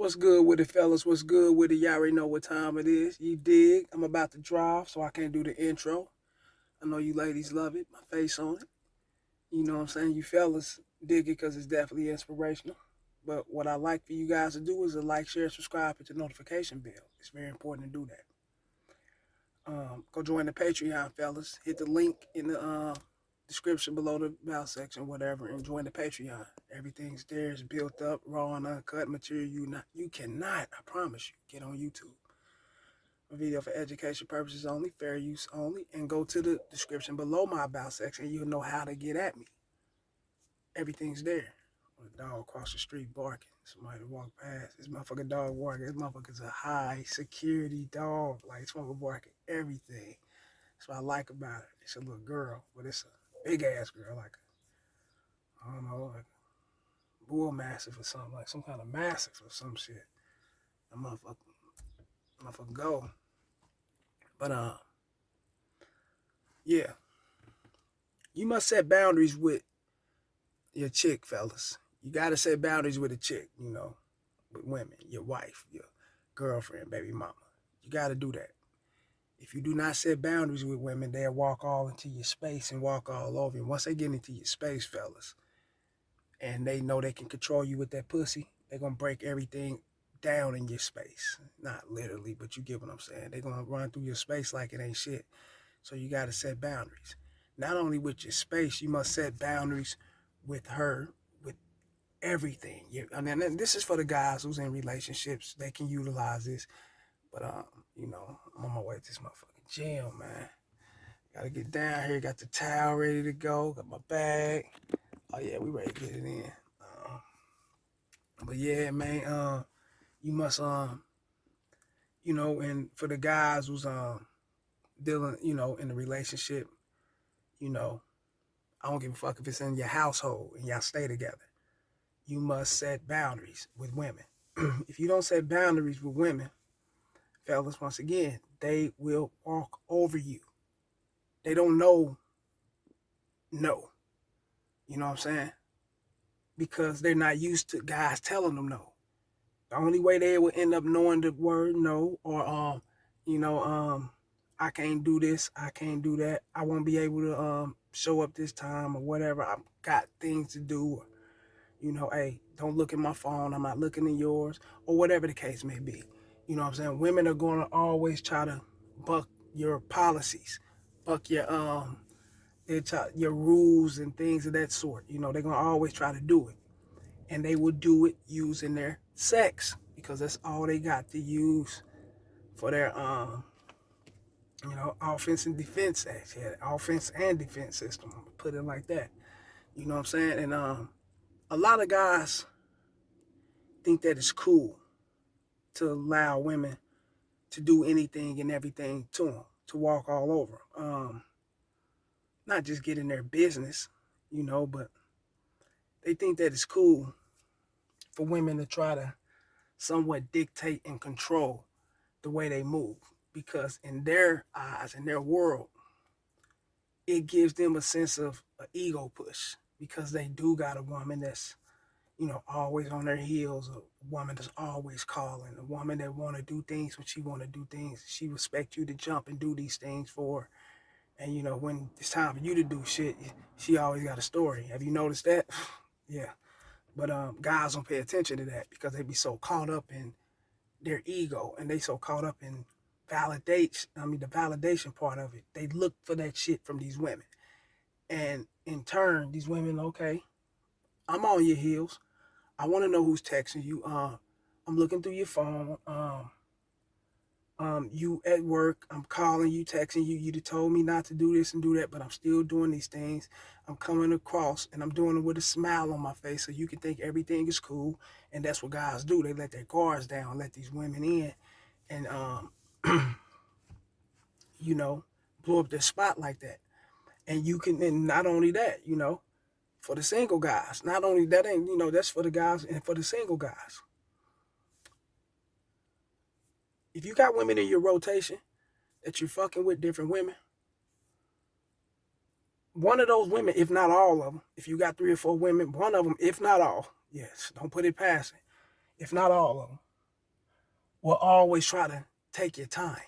What's good with it, fellas? What's good with it? Y'all already know what time it is. You dig? I'm about to drive, so I can't do the intro. I know you ladies love it. My face on it. You know what I'm saying? You fellas dig it because it's definitely inspirational. But what I like for you guys to do is to like, share, subscribe, hit the notification bell. It's very important to do that. Go join the Patreon, fellas. Hit the link in the description below the about section, whatever, and join the Patreon. Everything's there. It's built up, raw and uncut material. You cannot, I promise you, get on YouTube. A video for education purposes only, fair use only, and go to the description below my about section. You'll know how to get at me. Everything's there. A dog across the street barking. Somebody walk past. This motherfucking dog barking. This motherfucker's a high security dog. Like, this motherfucker barking everything. That's what I like about it. It's a little girl, but it's a big ass girl, like I don't know, like a bull mastiff or something, like some kind of mastiff or some shit. A motherfucker go. But yeah. You must set boundaries with your chick, fellas. You gotta set boundaries with a chick, with women, your wife, your girlfriend, baby mama. You gotta do that. If you do not set boundaries with women, they'll walk all into your space and walk all over you. Once they get into your space, fellas, and they know they can control you with that pussy, they're going to break everything down in your space. Not literally, but you get what I'm saying. They're going to run through your space like it ain't shit. So you got to set boundaries. Not only with your space, you must set boundaries with her, with everything. And this is for the guys who's in relationships. They can utilize this. But, I'm on my way to this motherfucking gym, man. Gotta get down here. Got the towel ready to go. Got my bag. Oh, yeah, we ready to get it in. But, yeah, man, you must, and for the guys who's dealing, in a relationship, I don't give a fuck if it's in your household and y'all stay together. You must set boundaries with women. If you don't set boundaries with women, fellas, once again, they will walk over you. They don't know no. You know what I'm saying? Because they're not used to guys telling them no. The only way they will end up knowing the word no, or I can't do this, I can't do that, I won't be able to show up this time or whatever, I've got things to do, or, hey, don't look at my phone, I'm not looking at yours, or whatever the case may be. You know what I'm saying? Women are going to always try to buck your policies, buck your rules and things of that sort. They're going to always try to do it. And they will do it using their sex, because that's all they got to use for their, offense and defense act. Yeah, offense and defense system, put it like that. You know what I'm saying? And a lot of guys think that it's cool to allow women to do anything and everything to them, to walk all over them. Not just get in their business, but they think that it's cool for women to try to somewhat dictate and control the way they move, because in their eyes, in their world, it gives them a sense of an ego push, because they do got a woman that's, always on their heels, a woman that's always calling, a woman that want to do things when she want to do things. She respect you to jump and do these things for her. And, when it's time for you to do shit, she always got a story. Have you noticed that? Yeah. But guys don't pay attention to that, because they be so caught up in their ego, and they so caught up in the validation part of it. They look for that shit from these women. And in turn, these women, okay, I'm on your heels. I want to know who's texting you. I'm looking through your phone. You at work, I'm calling you, texting you. You told me not to do this and do that, but I'm still doing these things. I'm coming across, and I'm doing it with a smile on my face, so you can think everything is cool. And that's what guys do. They let their guards down, let these women in, and blow up their spot like that. And and not only that, for the single guys, not only that ain't, that's for the guys and for the single guys. If you got women in your rotation that you're fucking with, different women, one of those women, if not all of them, if you got 3 or 4 women, one of them, if not all, yes, don't put it past it, if not all of them, will always try to take your time.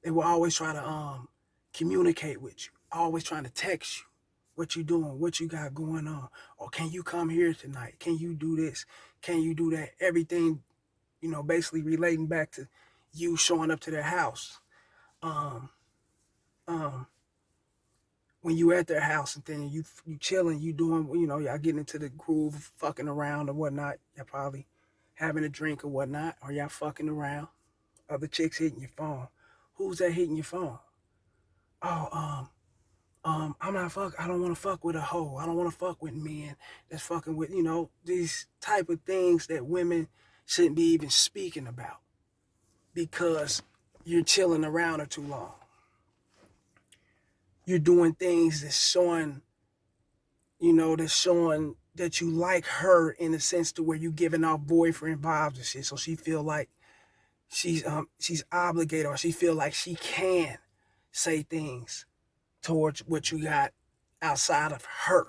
They will always try to communicate with you, always trying to text you what you doing, what you got going on. Or can you come here tonight? Can you do this? Can you do that? Everything, basically relating back to you showing up to their house. Um, um, when you at their house and then you chilling, you doing, y'all getting into the groove of fucking around or whatnot. Y'all probably having a drink or whatnot, or y'all fucking around. Other chicks hitting your phone. Who's that hitting your phone? Oh, I'm not I don't want to fuck with a hoe. I don't want to fuck with men that's fucking with, these type of things that women shouldn't be even speaking about because you're chilling around her too long. You're doing things that's showing that you like her in the sense to where you giving off boyfriend vibes and shit. So she feel like she's obligated, or she feel like she can say things towards what you got outside of her.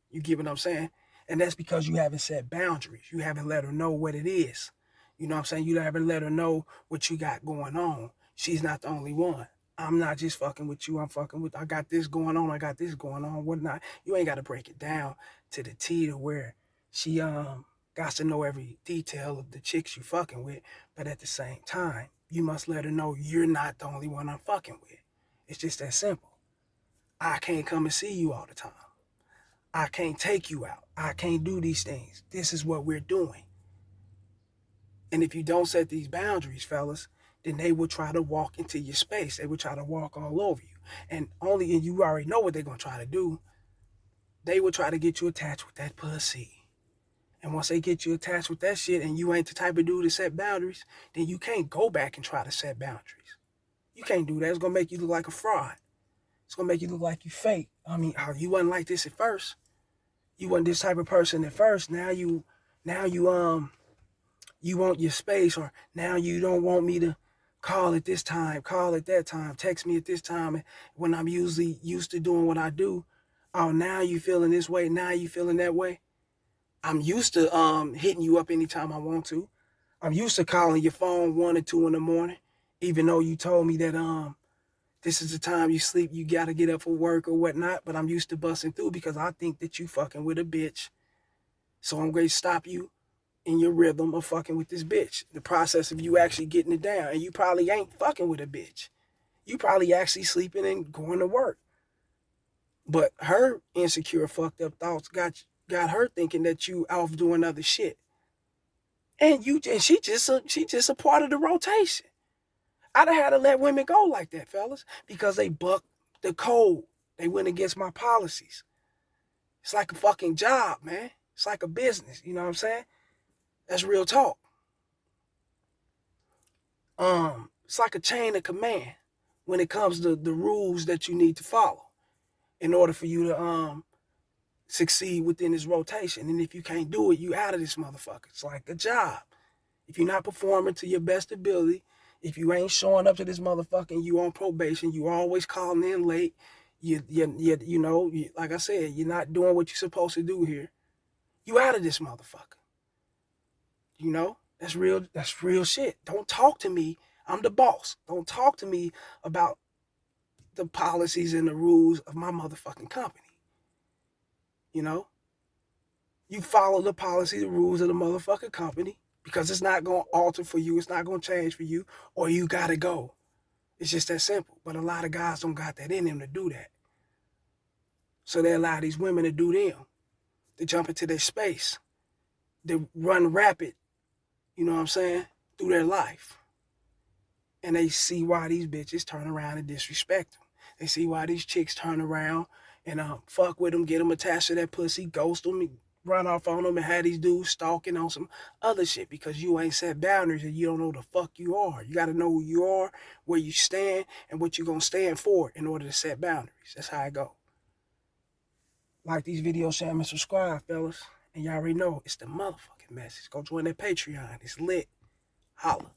You get what I'm saying? And that's because you haven't set boundaries. You haven't let her know what it is. You know what I'm saying? You haven't let her know what you got going on. She's not the only one. I'm not just fucking with you. I got this going on. I got this going on. Whatnot. You ain't got to break it down to the T to where she got to know every detail of the chicks you fucking with. But at the same time, you must let her know you're not the only one I'm fucking with. It's just that simple. I can't come and see you all the time. I can't take you out. I can't do these things. This is what we're doing. And if you don't set these boundaries, fellas, then they will try to walk into your space. They will try to walk all over you. And you already know what they're going to try to do. They will try to get you attached with that pussy. And once they get you attached with that shit and you ain't the type of dude to set boundaries, then you can't go back and try to set boundaries. You can't do that. It's going to make you look like a fraud. It's going to make you look like you fake. I mean, you wasn't like this at first. You wasn't this type of person at first. Now you want your space, or now you don't want me to call at this time, call at that time, text me at this time when I'm usually used to doing what I do. Oh, now you feeling this way, now you feeling that way. I'm used to hitting you up anytime I want to. I'm used to calling your phone 1 or 2 in the morning, even though you told me that this is the time you sleep, you gotta get up for work or whatnot, but I'm used to busting through because I think that you fucking with a bitch. So I'm going to stop you in your rhythm of fucking with this bitch. The process of you actually getting it down. And you probably ain't fucking with a bitch. You probably actually sleeping and going to work. But her insecure, fucked up thoughts got her thinking that you off doing other shit. And she just a part of the rotation. I'd have had to let women go like that, fellas, because they bucked the code. They went against my policies. It's like a fucking job, man. It's like a business. You know what I'm saying? That's real talk. It's like a chain of command when it comes to the rules that you need to follow in order for you to succeed within this rotation. And if you can't do it, you out of this motherfucker. It's like a job. If you're not performing to your best ability, if you ain't showing up to this motherfucker and you on probation, you always calling in late, like I said, you're not doing what you're supposed to do here, you out of this motherfucker. That's real shit. Don't talk to me. I'm the boss. Don't talk to me about the policies and the rules of my motherfucking company. You follow the policy, the rules of the motherfucking company, because it's not going to alter for you. It's not going to change for you, or you got to go. It's just that simple. But a lot of guys don't got that in them to do that. So they allow these women to do them, to jump into their space, to run rapid, you know what I'm saying, through their life. And they see why these bitches turn around and disrespect them. They see why these chicks turn around and fuck with them, get them attached to that pussy, ghost them, run off on them, and have these dudes stalking on some other shit because you ain't set boundaries and you don't know who the fuck you are. You got to know who you are, where you stand, and what you're going to stand for in order to set boundaries. That's how I go. Like these videos, share and subscribe, fellas. And y'all already know, it's the motherfucking message. Go join that Patreon. It's lit. Holla.